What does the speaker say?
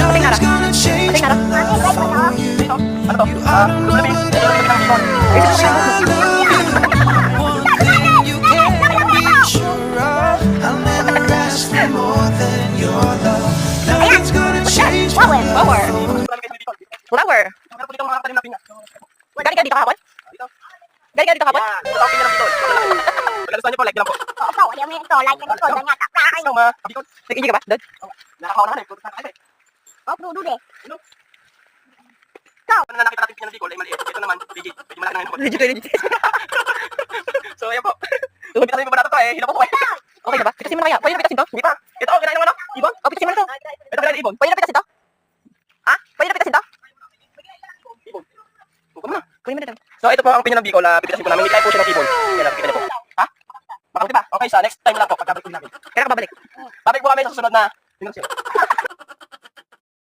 Nothing's gonna change my love for you. You are the one that I love you. One thing you can be sure of, I'll never ask for more than your love. Nothing's gonna change my love for you. Flower. Galing ka dito kahapon? Galing ka dito kahapon? Gusto niyo po, like lang po. Oo, hindi mo ito. Like ito. Ganyan. Gusto ma, abikot. Nag-enjoy ka ba? Doon? Nakakawa naman eh. Puro sa kanya. Oh, prudo de. Ano na nakita natin pinanabikol ay maliit. Ito naman, legit. Medyo malaki na yun. Legit, legit. So, ayan po. Pitasin mo ba natin to eh? Hila po po eh. Okay na ba? Pitasin mo na kaya. Pwede na pitasin to? Hindi pa. Ito, kinain ng ano? Ibon? Oh, pitasin mo na to. Ito kinain ng ibon. Pwede na pitasin to? Ha? Pwede na pitasin to? Ibon. Buka mo na. Kunin mo na to. So, ito po ang pinanabikol. Pipitasin ko namin. Hindi tayo po siya ng ibon. Yan, nakikita niyo po. Ha? Baka di ba? Okay, sa next time lang po. Pagkabalik ko namin. Kailan ka babalik? Babalik po kami sa susunod na.